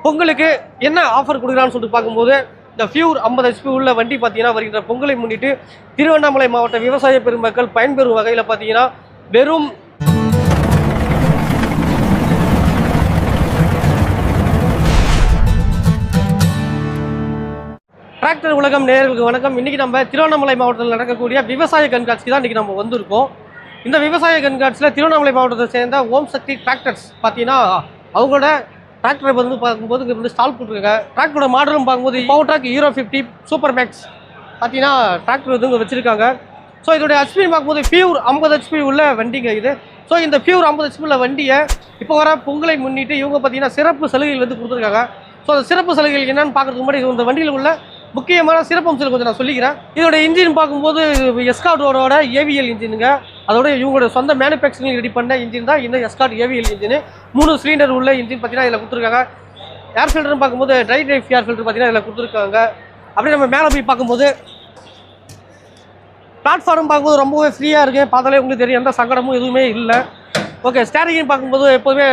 பொங்கலுக்கு என்ன ஆஃபர் கொடுக்குறான்னு சொல்லிட்டு பார்க்கும்போது இந்த ஃபியூர் 50 HP உள்ள வண்டி பார்த்தீங்கன்னா வருகின்ற பொங்கலை முன்னிட்டு திருவண்ணாமலை மாவட்ட விவசாய பெருமக்கள் பயன்பெறும் வகையில் பார்த்தீங்கன்னா வெறும் டிராக்டர் உலகம் நேயர்களுக்கு வணக்கம். இன்றைக்கி நம்ம திருவண்ணாமலை மாவட்டத்தில் நடக்கக்கூடிய விவசாய கண்காட்சிக்கு தான் இன்றைக்கி நம்ம வந்திருக்கோம். இந்த விவசாய கண்காட்சியில் திருவண்ணாமலை மாவட்டத்தை சேர்ந்த ஓம் சக்தி டிராக்டர்ஸ் பார்த்தீங்கன்னா அவங்களோட டிராக்டரை வந்து பார்க்கும்போது இங்கே வந்து ஸ்டால் போட்டுருக்காங்க. டிராக்டரோட மாடலும் பார்க்கும்போது Powertrac Euro 50 super max பார்த்தீங்கன்னா டிராக்டர் வந்து இங்கே வச்சுருக்காங்க. ஸோ இதோடைய ஹெச்பின்னு பார்க்கும்போது ஃபியூர் 50 HP உள்ள வண்டிங்க இது. ஸோ இந்த ஃபியூர் 50 HP உள்ள வண்டியை இப்போ வர பொங்கலை முன்னிட்டு இவங்க பார்த்தீங்கன்னா சிறப்பு சலுகைகள் வந்து கொடுத்துருக்காங்க. ஸோ அந்த சிறப்பு சலுகைகள் என்னென்னு பார்க்குறதுக்கு முன்னாடி இந்த வண்டியில் உள்ள முக்கியமான சிறப்பம்சங்கள் கொஞ்சம் நான் சொல்லிக்கிறேன். இதோட இன்ஜின் பார்க்கும்போது எஸ்கார்டோட ஏவிஎல் இன்ஜினுங்க. அதோட இவங்களோட சொந்த மேனுஃபேக்சரிங் ரெடி பண்ண இன்ஜின் தான் இந்த எஸ்கார்ட் ஏவிஎல் இன்ஜின். 3 சிலிண்டர் உள்ள இன்ஜின் பார்த்தீங்கன்னா இதில் கொடுத்துருக்காங்க. ஏர் ஃபில்டர்னு பார்க்கும்போது ட்ரை டைப் ஏர் ஃபில்டர் பார்த்தீங்கன்னா இதில் கொடுத்துருக்காங்க. அப்படியே நம்ம மேலே போய் பார்க்கும்போது பிளாட்ஃபார்ம் பார்க்கும்போது ரொம்பவே ஃப்ரீயாக இருக்குது. பார்த்தாலே உங்களுக்கு தெரியும், எந்த சங்கடமும் எதுவுமே இல்லை. ஓகே, ஸ்டேரிங் பார்க்கும்போது எப்போதுமே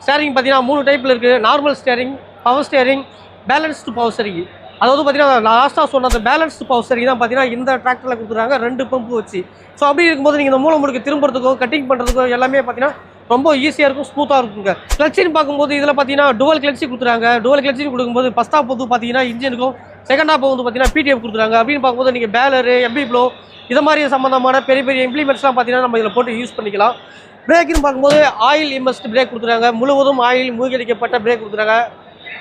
ஸ்டேரிங் பார்த்தீங்கன்னா 3 டைப்பில் இருக்குது. Normal steering, power steering, balanced power steering. அதாவது பார்த்தீங்கன்னா லாஸ்ட்டாக சொன்ன அந்த பேலன்ஸ்டு பவர் ஸ்டேரிங் தான் பார்த்தீங்கன்னா இந்த டிராக்டரில் கொடுத்துருக்காங்க 2 பம்பு வச்சு. ஸோ அப்படி இருக்கும்போது நீங்கள் இந்த மூலம் முடுக்கு திரும்புறதுக்கோ கட்டிங் பண்ணுறதுக்கோ எல்லாமே பார்த்தீங்கன்னா ரொம்ப ஈஸியாக இருக்கும், ஸ்மூத்தாக இருக்குங்க. கிளச்சின்னு பார்க்கும்போது இதில் பார்த்தீங்கன்னா டுவல் கிளச்சி கொடுத்துறாங்க. டுவல் கிளச்சின்னு கொடுக்கும்போது ஃபஸ்ட் ஹாப் வந்து பார்த்தீங்கன்னா இன்ஜினுக்கும், செகண்ட் ஹாப் வந்து பார்த்தீங்கன்னா பிடிஎஃப் கொடுத்துறாங்க. அப்படின்னு பார்க்கும்போது நீங்கள் பேலரு, எம்பி ப்ளோ இது மாதிரி சம்மந்தமான பெரிய பெரிய இம்ப்ளிமெண்ட்ஸ்லாம் பார்த்தீங்கன்னா நம்ம இதில் போட்டு யூஸ் பண்ணிக்கலாம். பிரேக்குன்னு பார்க்கும்போது ஆயில் இன்வெஸ்ட் பிரேக் கொடுத்துறாங்க. முழுவதும் ஆயில் மூழ்கடிக்கப்பட்ட பிரேக் கொடுத்துறாங்க.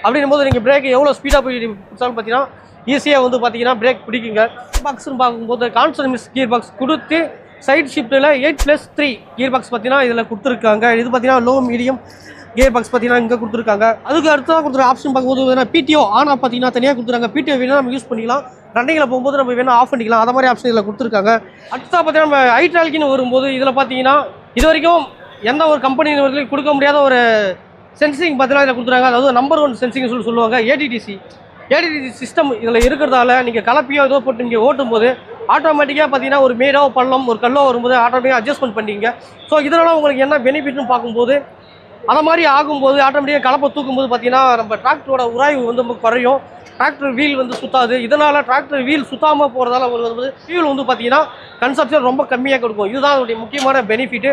அப்படின்னும் போது நீங்கள் பிரேக் எவ்வளோ ஸ்பீடாக போய் பிடிச்சாலும் பார்த்தீங்கன்னா ஈஸியாக வந்து பார்த்தீங்கன்னா பிரேக் பிடிக்குங்க. பாக்ஸ்னு பார்க்கும்போது கான்சன்மிஸ் கியர் பாக்ஸ் கொடுத்து சைட் ஷிஃப்ட்டில் 8+3 கியர் பாக்ஸ் பார்த்தீங்கன்னா இதில் கொடுத்துருக்காங்க. இது பார்த்தீங்கன்னா லோ மீடியம் கியர் பாக்ஸ் பார்த்தீங்கன்னா இங்கே கொடுத்துருக்காங்க. அதுக்கு அடுத்ததாக கொடுத்துருக்க ஆப்ஷன் பார்க்கும்போது பிடிஓ ஆன் ஆஃப் பார்த்தீங்கன்னா தனியாக கொடுத்துருக்காங்க. பிடிஓ வேணால் நம்ம யூஸ் பண்ணிக்கலாம், ரன்னிங்கில் போகும்போது நம்ம வேணால் ஆஃப் பண்ணிக்கலாம். அது மாதிரி ஆப்ஷன் இதில் கொடுத்துருக்காங்க. அடுத்ததாக பார்த்தீங்கன்னா நம்ம ஹைட்ராலிக்னு வரும்போது இதில் பார்த்தீங்கன்னா இது வரைக்கும் எந்த ஒரு கம்பெனி கொடுக்க முடியாத ஒரு சென்சிங் பார்த்தீங்கன்னா இதில் கொடுத்துருக்காங்க. அதாவது நம்பர் 1 சென்சிங் சொல்லுவாங்க. ஏடிடிசி சிஸ்டம் இதில் இருக்கிறதால நீங்கள் கலப்பியோ ஏதோ போட்டு நீங்கள் ஓட்டும் போது ஆட்டோமேட்டிக்காக பார்த்தீங்கன்னா ஒரு மேடோ பள்ளம் ஒரு கல்லோ வரும்போது ஆட்டோமேட்டிக்காக அட்ஜஸ்ட்மெண்ட் பண்ணிங்க. ஸோ இதனால் உங்களுக்கு என்ன பெனிஃபிட்னு பார்க்கும்போது அதை மாதிரி ஆகும்போது ஆட்டோமேட்டிக்காக கலப்பை தூக்கும்போது பார்த்தீங்கன்னா நம்ம டிராக்டரோட உராய்வு வந்து ரொம்ப குறையும். டிராக்டர் வீல் வந்து சுத்தாது. இதனால் டிராக்டர் வீல் சுத்தாமல் போகிறதால உங்களுக்கு வந்து ஃபியூல் வந்து பார்த்தீங்கன்னா கன்சப்ஷன் ரொம்ப கம்மியாக கொடுக்கும். இதுதான் அதோடைய முக்கியமான பெனிஃபிட்டு.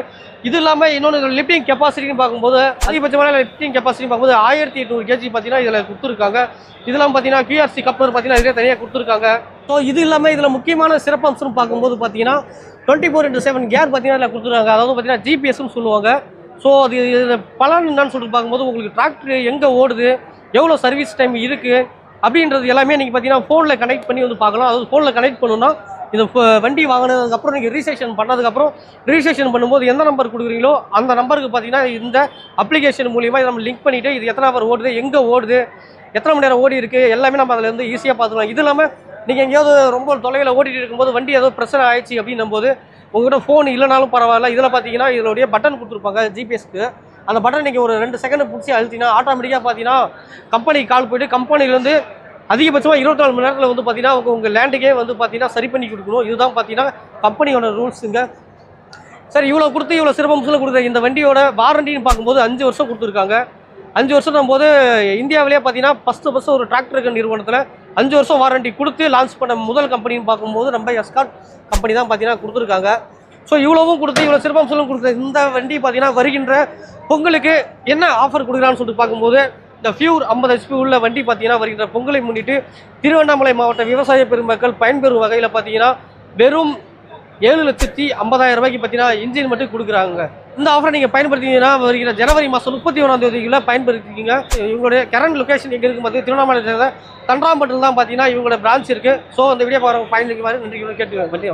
இது இல்லாமல் இன்னொன்று லிஃப்டிங் கெப்பாசிட்டின்னு பார்க்கும்போது அதிகபட்சமான லிஃப்டிங் கெப்பாசிட்டின்னு பார்க்கும்போது 1800 kg பார்த்தீங்கன்னா இதில் கொடுத்துருக்காங்க. இதெல்லாம் பார்த்தீங்கன்னா QRC கப்பர் பார்த்தீங்கன்னா இதிலே தனியாக கொடுத்துருக்காங்க. ஸோ இது இல்லாமல் இதில் முக்கியமான சிறப்பம்சம்னு பார்க்கும்போது பார்த்தீங்கன்னா 24/7 கேர் பார்த்தீங்கன்னா இதில் கொடுத்துருக்காங்க. அதாவது பார்த்தீங்கன்னா ஜிபிஎஸ்ன்னு சொல்லுவாங்க. ஸோ அது பலன் என்னன்னு சொல்லிட்டு பார்க்கும்போது உங்களுக்கு டிராக்டர் எங்கே ஓடுது, எவ்வளோ சர்வீஸ் டைம் இருக்குது அப்படின்றது எல்லாமே நீங்கள் பார்த்தீங்கன்னா ஃபோனில் கனெக்ட் பண்ணி வந்து பார்க்கலாம். அதாவது ஃபோனில் கனெக்ட் பண்ணணும்னா இது வண்டி வாங்கினதுக்கப்புறம் நீங்கள் ரிஜிஸ்ட்ரேஷன் பண்ணதுக்கப்புறம் ரிஜிஸ்ட்ரேஷன் பண்ணும்போது எந்த நம்பர் கொடுக்குறீங்களோ அந்த நம்பருக்கு பார்த்தீங்கன்னா இந்த அப்ளிகேஷன் மூலியமாக நம்ம லிங்க் பண்ணிவிட்டு இது எத்தனை ஹவர் ஓடுது, எங்கே ஓடுது, எத்தனை மணி நேரம் ஓடி இருக்குது எல்லாமே நம்ம அதில் வந்து ஈஸியாக பார்த்துக்கலாம். இது இல்லாமல் நீங்கள் எங்கேயாவது ரொம்ப தொலைவில் ஓடிட்டு இருக்கும்போது வண்டி ஏதோ பிரச்சனை ஆயிடுச்சு அப்படின்னும் போது உங்கள்கிட்ட ஃபோன் இல்லைனாலும் பரவாயில்ல, இதில் பார்த்தீங்கன்னா இதோடைய பட்டன் கொடுத்துருப்பாங்க ஜிபிஎஸ்க்கு. அந்த பட்டன் நீங்கள் ஒரு 2 செகண்ட் பிடிச்சி அழுத்தினா ஆட்டோமேட்டிக்காக பார்த்தீங்கன்னா கம்பெனிக்கு கால் போய்ட்டு கம்பெனிலேருந்து அதிகபட்சமாக 24 மணி நேரத்தில் வந்து பார்த்தீங்கன்னா உங்கள் லேண்டுக்கே வந்து பார்த்தீங்கன்னா சரி பண்ணி கொடுக்கணும். இதுதான் பார்த்தீங்கன்னா கம்பெனியோட ரூல்ஸுங்க. சரி, இவ்வளோ கொடுத்து இவ்வளோ சிறப்பம்சத்தில் கொடுக்குற இந்த வண்டியோட வாரண்டின்னு பார்க்கும்போது 5 வருஷம் கொடுத்துருக்காங்க. 5 வருஷம் போது இந்தியாவிலேயே பார்த்தீங்கன்னா ஃபஸ்ட்டு ஒரு டிராக்டர் நிறுவனத்தில் 5 வருஷம் வாரண்டி கொடுத்து லான்ச் பண்ண முதல் கம்பெனின்னு பார்க்கும்போது நம்ம எஸ்கார்ட் கம்பெனி தான் பார்த்தீங்கன்னா கொடுத்துருக்காங்க. ஸோ இவ்வளவும் கொடுத்து இவ்வளோ சிறப்பம்சங்களும் கொடுக்குற இந்த வண்டி பார்த்தீங்கன்னா வருகின்ற பொங்கலுக்கு என்ன ஆஃபர் கொடுக்குறான்னு சொல்லிட்டு பார்க்கும்போது இந்த ஃபியூர் 50 HP உள்ள வண்டி பார்த்தீங்கன்னா வருகின்ற பொங்கலை முன்னிட்டு திருவண்ணாமலை மாவட்ட விவசாய பெருமக்கள் பயன்பெறும் வகையில் பார்த்தீங்கன்னா வெறும் 7,50,000 ரூபாய்க்கு பார்த்தீங்கன்னா இன்ஜின் மட்டும் கொடுக்குறாங்க. இந்த ஆஃபரை நீங்கள் பயன்படுத்திங்கன்னா வருகிற ஜனவரி மாதம் 31ஆம் தேதிக்குள்ள பயன்படுத்திக்கிங்க. இவங்களுடைய கரண்ட் லொக்கேஷன் எங்கே இருக்கும் பார்த்து திருவண்ணாமலை சேர்ந்த தண்டராம்பட்டில் தான் பார்த்தீங்கன்னா இவங்களோட பிரான்ச் இருக்குது. ஸோ அந்த வீடியோ பயன்படுத்தி மாதிரி நன்றி கேட்டுக்கோங்க. வண்டி